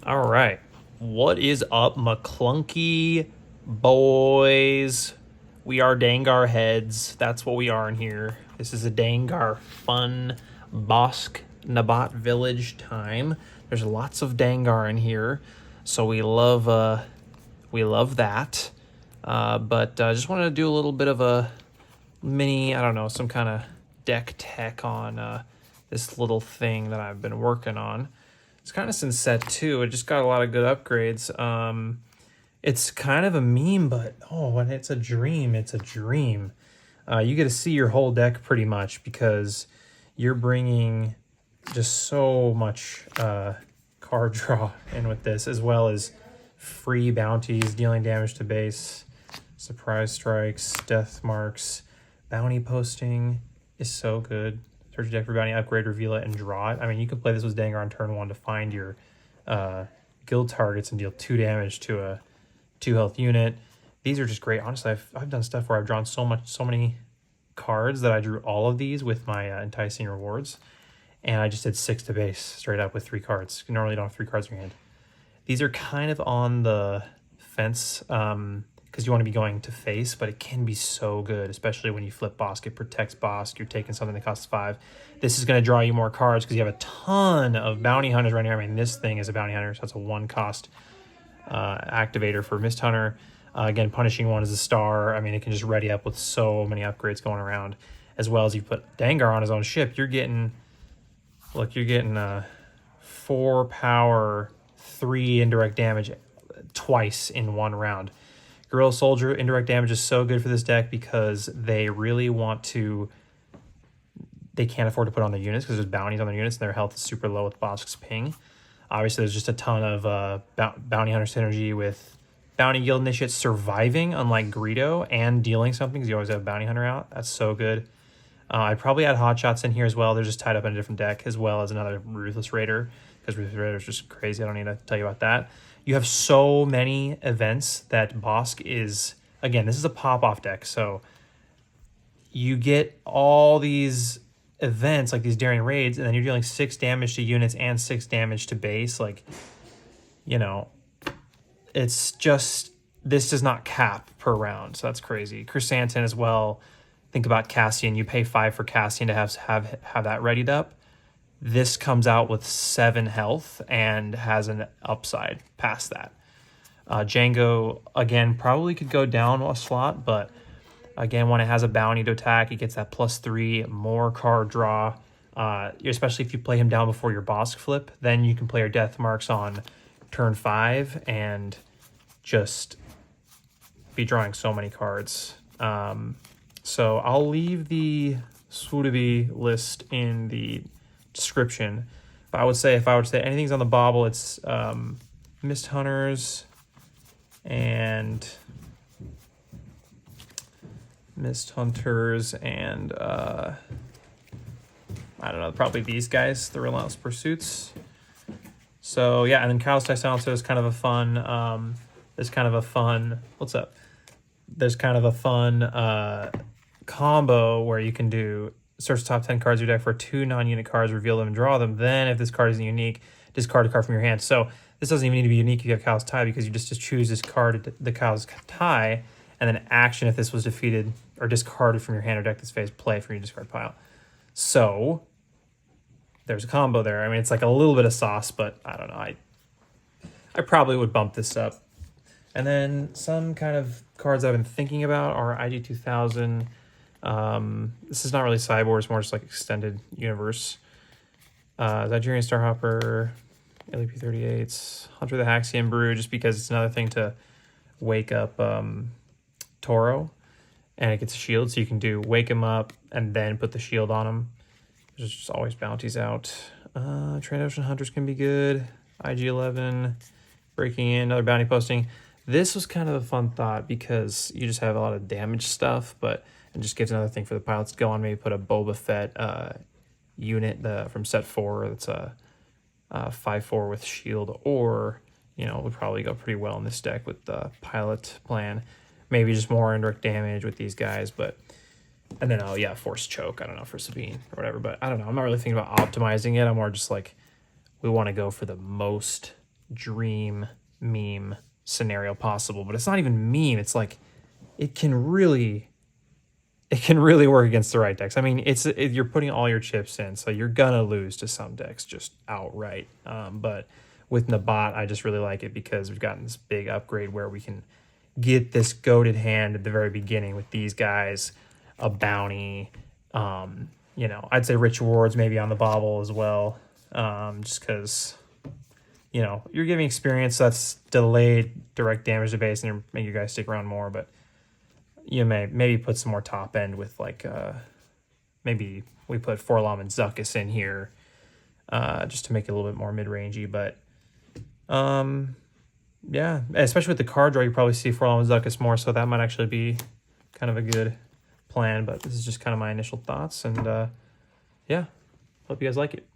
All right. What is up, McClunky boys? We are Dangar heads. That's what we are in here. This is a Dangar fun Bossk Nabat village time. There's lots of Dangar in here, so we love that. But I just wanted to do a little bit of a mini, I don't know, some kind of deck tech on this little thing that I've been working on. It's kind of since set 2. It just got a lot of good upgrades. It's kind of a meme, but when it's a dream, it's a dream. You get to see your whole deck pretty much because you're bringing just so much card draw in with this, as well as free bounties, dealing damage to base, surprise strikes, death marks, bounty posting is so good. Search your deck for bounty, upgrade, reveal it, and draw it. I mean, you can play this with Dangar on turn 1 to find your guild targets and deal 2 damage to a 2 health unit. These are just great. Honestly, I've done stuff where I've drawn so many cards that I drew all of these with my enticing rewards, and I just did 6 to base straight up with 3 cards. You normally don't have 3 cards in your hand. These are kind of on the fence because you want to be going to face, but it can be so good, especially when you flip Bossk. It protects Bossk. You're taking something that costs 5. This is going to draw you more cards because you have a ton of bounty hunters right here. I mean, this thing is a bounty hunter, so it's a 1-cost activator for Mist Hunter. Again, punishing one is a star. I mean, it can just ready up with so many upgrades going around, as well as you put Dangar on his own ship. You're getting, look, you're getting 4 power, 3 indirect damage twice in 1 round. Guerrilla Soldier, indirect damage is so good for this deck because they really want to, they can't afford to put on their units because there's bounties on their units and their health is super low with Bossk's ping. Obviously, there's just a ton of bounty hunter synergy with bounty guild initiates surviving, unlike Greedo, and dealing something because you always have a bounty hunter out. That's so good. I'd probably add hotshots in here as well. They're just tied up in a different deck, as well as another Ruthless Raider, because Ruthless Raider is just crazy. I don't need to tell you about that. You have so many events that Bossk is, again, this is a pop-off deck, so you get all these events, like these Daring Raids, and then you're dealing 6 damage to units and 6 damage to base. Like, you know, it's just, this does not cap per round, so that's crazy. Chrysanthemum as well. Think about Cassian. You pay 5 for Cassian to have that readied up. This comes out with 7 health and has an upside past that. Django, again, probably could go down a slot, but again, when it has a bounty to attack, it gets that +3, more card draw. Especially if you play him down before your Bossk flip, then you can play your death marks on turn 5 and just be drawing so many cards. So I'll leave the SWNeff list in the description. But I would say, if I would say anything's on the bobble, it's Mist Hunters and I don't know, probably these guys, the Relentless Pursuits. So yeah, and then Cow's Silencer is kind of a fun, what's up? There's kind of a fun combo where you can do search the top 10 cards of your deck for 2 non-unit cards, reveal them and draw them. Then if this card isn't unique, discard a card from your hand. So this doesn't even need to be unique if you have Cow's Tie, because you just choose this card, the Cow's Tie, and then action if this was defeated or discarded from your hand or deck this phase, play from your discard pile. So there's a combo there. I mean, it's like a little bit of sauce, but I don't know. I probably would bump this up. And then some kind of cards I've been thinking about are IG-2000. This is not really Cyborg, it's more just like extended universe. Nigerian Starhopper, LEP-38s, Hunter the Haxian Brew, just because it's another thing to wake up Toro, and it gets a shield, so you can do wake him up and then put the shield on him. There's just always bounties out. Transocean Hunters can be good. IG-11, breaking in, another bounty posting. This was kind of a fun thought because you just have a lot of damage stuff, but it just gives another thing for the pilots to go on. Maybe put a Boba Fett unit from set 4 that's a 5/4 with shield, or, you know, would probably go pretty well in this deck with the pilot plan. Maybe just more indirect damage with these guys, but, and then, oh yeah, Force Choke, I don't know, for Sabine or whatever, but I don't know. I'm not really thinking about optimizing it. I'm more just like, we want to go for the most dream meme scenario possible, but it's not even meme. It's like it can really work against the right decks. I mean, you're putting all your chips in, so you're gonna lose to some decks just outright. But with Nabat, I just really like it because we've gotten this big upgrade where we can get this goated hand at the very beginning with these guys, a bounty, you know, I'd say rich rewards maybe on the bobble as well, just because, you know, you're giving experience, so that's delayed direct damage to base and make you guys stick around more, but you may maybe put some more top end with like, maybe we put Forlom and Zuckuss in here, just to make it a little bit more mid-rangey, but yeah, especially with the card draw, you probably see Forlom and Zuckuss more, so that might actually be kind of a good plan, but this is just kind of my initial thoughts, and yeah, hope you guys like it.